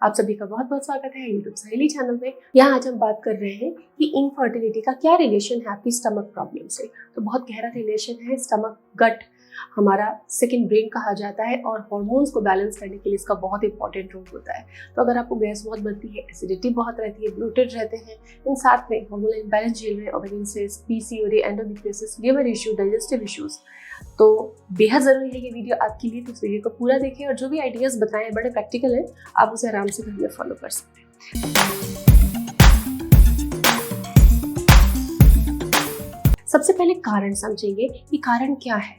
आप सभी का बहुत बहुत स्वागत है यूट्यूब सहेली चैनल में। यहाँ आज हम बात कर रहे हैं कि इनफर्टिलिटी का क्या रिलेशन है आपकी स्टमक प्रॉब्लम से। तो बहुत गहरा रिलेशन है। स्टमक गट हमारा सेकंड ब्रेन कहा जाता है और हार्मोन्स को बैलेंस करने के लिए इसका बहुत इंपॉर्टेंट रोल होता है। तो अगर आपको गैस बहुत बनती है, एसिडिटी बहुत रहती है, ब्लोटेड रहते हैं, इन साथ में हार्मोनल इम्बैलेंस झेल रहे हैं, ovarian cyst, PCOD, endometriosis, liver issue, digestive issues, तो बेहद ज़रूरी है ये वीडियो आपके लिए। तो इस वीडियो को पूरा देखें और जो भी आइडियाज़ बताए हैं बड़े प्रैक्टिकल हैं, आप उसे आराम से घर में फॉलो कर सकते हैं। सबसे पहले कारण समझेंगे कि कारण क्या है,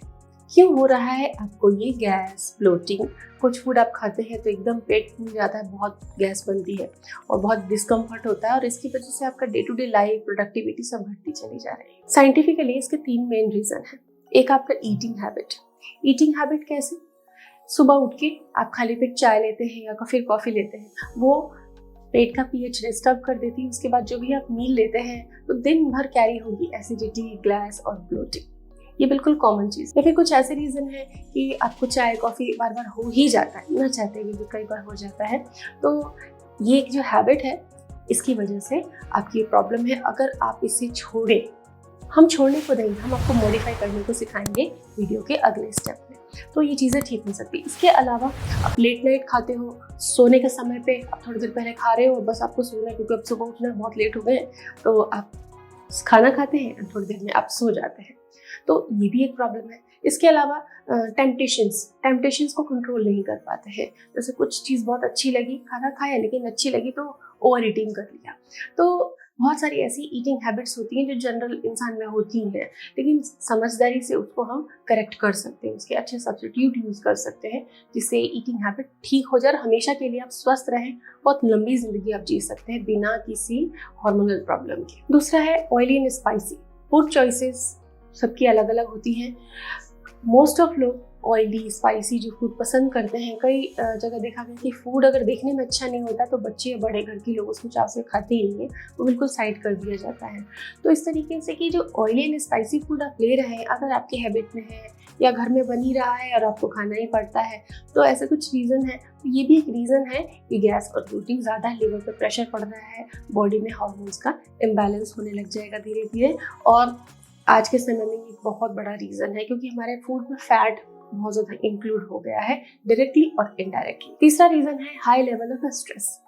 क्यों हो रहा है आपको ये गैस, ब्लोटिंग। कुछ फूड आप खाते हैं तो एकदम पेट फूल जाता है, बहुत गैस बनती है और बहुत डिस्कम्फर्ट होता है और इसकी वजह से आपका day to day life, productivity सब घटती चली जा रही है। साइंटिफिकली इसके 3 मेन रीज़न हैं। एक आपका ईटिंग हैबिट। ईटिंग हैबिट कैसे? सुबह उठ के आप खाली पेट चाय लेते हैं या फिर कॉफ़ी लेते हैं, वो पेट का पीएच डिस्टर्ब कर देती है। उसके बाद जो भी आप मील लेते हैं तो दिन भर कैरी होगी एसिडिटी, गैस और ब्लोटिंग। ये बिल्कुल कॉमन चीज़। या फिर कुछ ऐसे रीज़न है कि आपको चाय कॉफ़ी बार बार हो ही जाता है, ना चाहते हुए भी कई बार हो जाता है। तो ये एक जो हैबिट है, इसकी वजह से आपकी ये प्रॉब्लम है। अगर आप इसे छोड़ें, हम छोड़ने को नहीं, हम आपको मॉडिफाई करने को सिखाएंगे वीडियो के अगले स्टेप में, तो ये चीज़ें ठीक हो सकती है। इसके अलावा आप लेट नाइट खाते हो, सोने के समय पे आप थोड़ी देर पहले खा रहे हो, बस आपको सोना है क्योंकि अब सुबह उठना है, बहुत लेट हो गए, तो आप खाना खाते हैं और थोड़ी देर में आप सो जाते हैं, तो ये भी एक प्रॉब्लम है। इसके अलावा टेम्पटेशंस को कंट्रोल नहीं कर पाते हैं। जैसे कुछ चीज़ बहुत अच्छी लगी, खाना खाया, लेकिन अच्छी लगी तो ओवर ईटिंग कर लिया। तो बहुत सारी ऐसी ईटिंग हैबिट्स होती हैं जो जनरल इंसान में होती हैं, लेकिन समझदारी से उसको हम करेक्ट कर सकते हैं, उसके अच्छे सब्स्टिट्यूट यूज़ कर सकते हैं, जिससे ईटिंग हैबिट ठीक हो जाए और हमेशा के लिए आप स्वस्थ रहें, बहुत लंबी जिंदगी आप जी सकते हैं बिना किसी हार्मोनल प्रॉब्लम के। दूसरा है oily and spicy food choices. सबकी अलग अलग होती हैं। मोस्ट ऑफ लोग ऑयली, स्पाइसी जो फूड पसंद करते हैं। कई जगह देखा गया कि फूड अगर देखने में अच्छा नहीं होता तो बच्चे या बड़े घर के लोग उसको चाव से खाते ही नहीं है, वो बिल्कुल साइड कर दिया जाता है। तो इस तरीके से कि जो ऑयली एंड स्पाइसी फूड आप ले रहे हैं, अगर आपके हैबिट में है या घर में बन ही रहा है और आपको खाना ही पड़ता है, तो ऐसे कुछ रीज़न है। तो ये भी एक रीज़न है कि गैस और ब्लोटिंग ज़्यादा है, लिवर पर प्रेशर पड़ रहा है, बॉडी में हार्मोन्स का इम्बैलेंस होने लग जाएगा धीरे धीरे। और आज के समय में एक बहुत बड़ा रीज़न है क्योंकि हमारे फूड में फैट बहुत ज़्यादा इंक्लूड हो गया है, डायरेक्टली और इनडायरेक्टली। तीसरा रीज़न है high level of stress.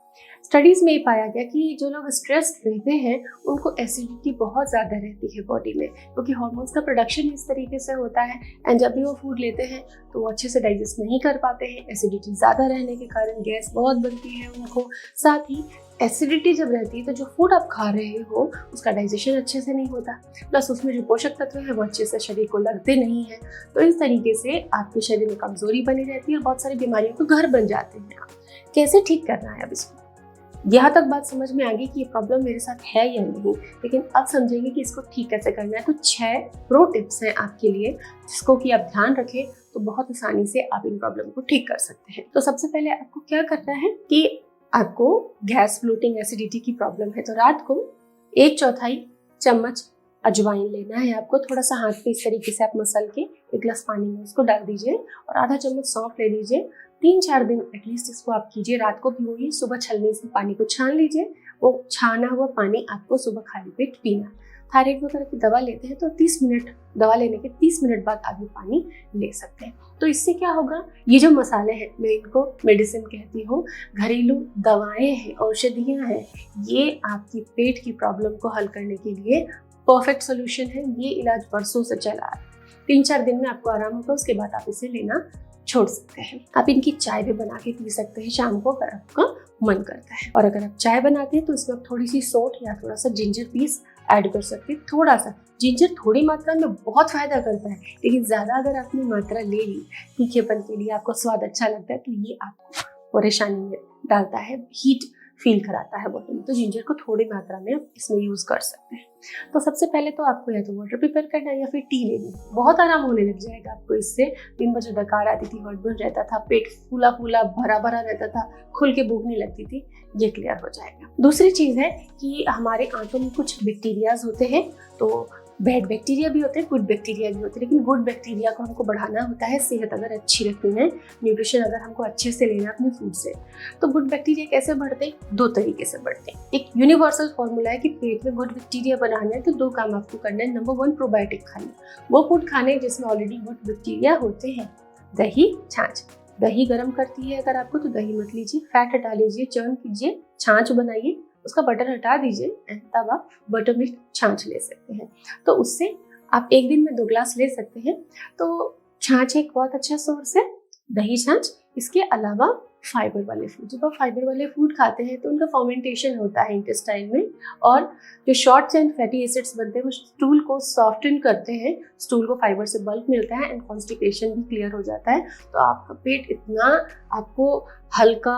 Studies में ये पाया गया कि जो लोग स्ट्रेस रहते हैं उनको एसिडिटी बहुत ज़्यादा रहती है बॉडी में, क्योंकि हार्मोन्स का प्रोडक्शन इस तरीके से होता है एंड जब भी वो फूड लेते हैं तो वो अच्छे से डाइजेस्ट नहीं कर पाते हैं। एसिडिटी ज़्यादा रहने के कारण गैस बहुत बनती है उनको। साथ ही एसिडिटी जब रहती है तो जो फूड आप खा रहे हो उसका डाइजेशन अच्छे से नहीं होता, प्लस उसमें जो पोषक तत्व है वो अच्छे से शरीर को लगते नहीं हैं। तो इस तरीके से आपके शरीर में कमजोरी बनी रहती है और बहुत सारी बीमारियों को घर बन जाते हैं। कैसे ठीक करना है अब इसको? यहाँ तक बात समझ में आ गई कि ये प्रॉब्लम मेरे साथ है या नहीं, लेकिन अब समझेंगे कि इसको ठीक कैसे करना है। तो 6 प्रो टिप्स हैं आपके लिए, जिसको कि आप ध्यान रखें तो बहुत आसानी से आप इन प्रॉब्लम को ठीक कर सकते हैं। तो सबसे पहले आपको क्या करना है कि आपको गैस, ब्लोटिंग, एसिडिटी की प्रॉब्लम है तो रात को 1/4 चम्मच अजवाइन लेना है आपको। थोड़ा सा हाथ पे इस तरीके से आप मसल के 1 गिलास पानी में उसको डाल दीजिए और आधा चम्मच सौंफ ले लीजिए। 3-4 दिन एटलीस्ट इसको आप कीजिए, रात को भिगोइए, सुबह छलनी से पानी को छान लीजिए। वो छाना हुआ पानी आपको सुबह खाली पेट पीना। थायराइड वगैरह की दवा लेते हैं तो 30 मिनट, दवा लेने के 30 मिनट बाद आप ये पानी ले सकते हैं। तो इससे क्या होगा, ये जो मसाले हैं, मैं इनको मेडिसिन कहती हूँ, घरेलू दवाएं हैं, औषधियाँ हैं, ये आपकी पेट की प्रॉब्लम को हल करने के लिए परफेक्ट सोल्यूशन है। ये इलाज बरसों से चला है। 3-4 दिन में आपको आराम होगा, उसके बाद आप इसे लेना छोड़ सकते हैं। आप इनकी चाय भी बना के पी सकते हैं शाम को अगर आपका मन करता है। और अगर आप चाय बनाते हैं तो इसमें आप थोड़ी सी सौंठ या थोड़ा सा जिंजर पीस ऐड कर सकते हैं। थोड़ा सा जिंजर थोड़ी मात्रा में बहुत फायदा करता है, लेकिन ज़्यादा अगर आपने मात्रा ले ली तीखेपन के लिए, आपको स्वाद अच्छा लगता है, तो ये आपको परेशानी में डालता है, हीट फील कराता है बॉडी में। तो जिंजर को थोड़ी मात्रा में आप इसमें यूज़ कर सकते हैं। तो सबसे पहले तो आपको या तो वाटर प्रिपेयर करना है या फिर टी लेनी। बहुत आराम होने लग जाएगा आपको इससे। दिन भर जो डकार आती थी, हड़बड़ रहता था, पेट फूला फूला भरा भरा रहता था, खुल के भूख नहीं लगती थी, ये क्लियर हो जाएगा। दूसरी चीज़ है कि हमारे आंतों में कुछ बैक्टीरियाज होते हैं, तो बैड बैक्टीरिया भी होते हैं, गुड बैक्टीरिया भी होते हैं, लेकिन गुड बैक्टीरिया को हमको बढ़ाना होता है, सेहत अगर अच्छी रखनी है, न्यूट्रिशन अगर हमको अच्छे से लेना है अपने फूड से। तो गुड बैक्टीरिया कैसे बढ़ते हैं? 2 तरीके से बढ़ते हैं। एक यूनिवर्सल फॉर्मूला है कि पेट में गुड बैक्टीरिया बनाना है तो 2 काम आपको करना है। नंबर 1, प्रोबायोटिक खाना, वो फूड खाने जिसमें ऑलरेडी गुड बैक्टीरिया होते हैं। दही, छाछ। दही गर्म करती है अगर आपको तो दही मत लीजिए, फैट हटा लीजिए, चर्न कीजिए, छाछ बनाइए, उसका बटर हटा दीजिए, तब आप बटर मिल्क छाछ ले सकते हैं। तो उससे आप एक दिन में 2 ग्लास ले सकते हैं। तो छाछ एक बहुत अच्छा सोर्स है, दही छाछ। इसके अलावा फाइबर वाले फूड, जब आप फाइबर वाले फूड खाते हैं तो उनका फर्मेंटेशन होता है इंटेस्टाइन में, और जो शॉर्ट चेन फैटी एसिड्स बनते हैं वो स्टूल को सॉफ्टन करते हैं, स्टूल को फाइबर से बल्क मिलता है एंड कॉन्स्टिपेशन भी क्लियर हो जाता है। तो आपका पेट इतना आपको हल्का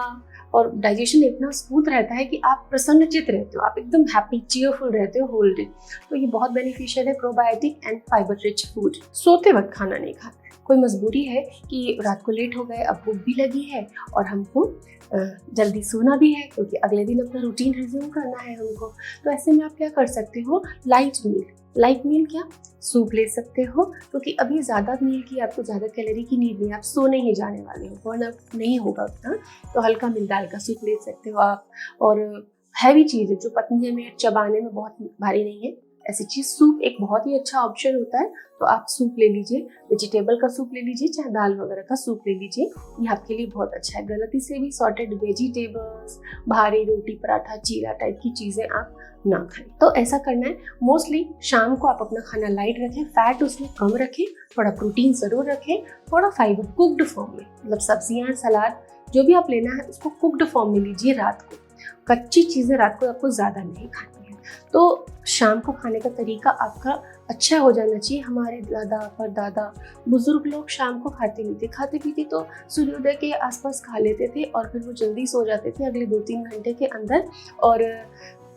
और डाइजेशन इतना स्मूथ रहता है कि आप प्रसन्नचित रहते हो, आप एकदम हैप्पी चीयरफुल रहते हो होल डे। तो ये बहुत बेनिफिशियल है, probiotic and fibre rich food. सोते वक्त खाना नहीं खाते, कोई मजबूरी है कि रात को लेट हो गए, अब भूख भी लगी है और हमको जल्दी सोना भी है क्योंकि अगले दिन अपना रूटीन रिज्यूम करना है हमको। तो ऐसे में आप क्या कर सकते हो? लाइट मील क्या? सूप ले सकते हो, क्योंकि अभी ज़्यादा मील की आपको ज़्यादा कैलोरी की नीड नहीं है, आप सोने ही जाने वाले हो, बर्न आउट नहीं होगा उतना। तो हल्का मिल दाल का सूप ले सकते हो आप। और हैवी चीज़ जो पतली में चबाने में बहुत भारी नहीं है, ऐसी चीज़ सूप एक बहुत ही अच्छा ऑप्शन होता है। तो आप सूप ले लीजिए, वेजिटेबल का सूप ले लीजिए, चाहे दाल वगैरह का सूप ले लीजिए, ये आपके लिए बहुत अच्छा है। गलती से भी सॉर्टेड वेजिटेबल्स, भारी रोटी पराठा चीरा टाइप की चीज़ें आप ना खाएं। तो ऐसा करना है, मोस्टली शाम को आप अपना खाना लाइट रखें, फैट उसमें कम रखें, थोड़ा प्रोटीन ज़रूर रखें, थोड़ा फाइबर कुक्ड फॉर्म में, मतलब सब्जियाँ, सलाद जो भी आप लेना है उसको कुक्ड फॉर्म में लीजिए रात को। कच्ची चीज़ें रात को आपको ज़्यादा नहीं खानी है। तो शाम को खाने का तरीका आपका अच्छा हो जाना चाहिए। हमारे दादा परदादा बुजुर्ग लोग शाम को खाते नहीं थे, खाते पीते तो सूर्योदय के आसपास खा लेते थे और फिर वो जल्दी सो जाते थे अगले 2-3 घंटे के अंदर, और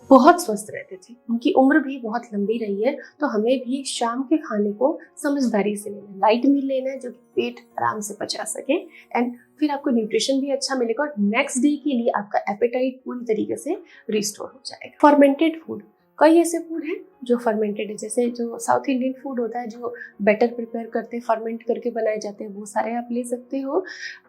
बहुत स्वस्थ रहते थे, उनकी उम्र भी बहुत लंबी रही है। तो हमें भी शाम के खाने को समझदारी से लेना है, लाइट मील लेना है जो कि पेट आराम से पचा सके, एंड फिर आपको न्यूट्रिशन भी अच्छा मिलेगा और नेक्स्ट डे के लिए आपका एपेटाइट पूरी तरीके से रिस्टोर हो जाएगा। फर्मेंटेड फूड, कई ऐसे फूड हैं जो फर्मेंटेड है, जैसे जो साउथ इंडियन फूड होता है जो बैटर प्रिपेयर करते हैं, फर्मेंट करके बनाए जाते हैं, वो सारे आप ले सकते हो।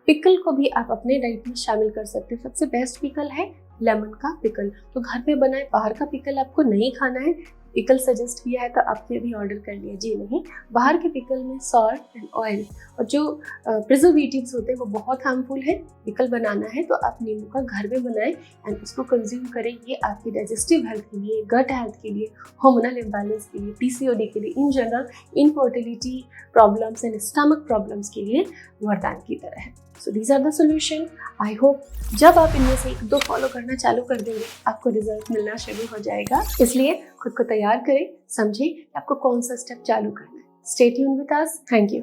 पिकल को भी आप अपने डाइट में शामिल कर सकते हो। सबसे बेस्ट पिकल है लेमन का पिकल, तो घर पे बनाए, बाहर का पिकल आपको नहीं खाना है। पिकल सजेस्ट किया है तो आपने भी ऑर्डर कर लिया, जी नहीं। बाहर के पिकल में सॉल्ट एंड ऑयल और जो प्रिजर्वेटिव्स होते हैं वो बहुत हार्मफुल है। पिकल बनाना है तो आप नींबू का घर में बनाएं एंड उसको कंज्यूम करें। ये आपकी डाइजेस्टिव हेल्थ के लिए, गट हेल्थ के लिए, हार्मोनल इम्बैलेंस के लिए, पीसीओडी के लिए, in general infertility problems and stomach problems के लिए वरदान की तरह है। So these are the solution. I hope जब आप इनमें से 1-2 फॉलो करना चालू कर देंगे आपको रिजल्ट मिलना शुरू हो जाएगा। इसलिए खुद को तैयार करें, समझें आपको कौन सा स्टेप चालू करना है। Stay tuned with us. Thank you.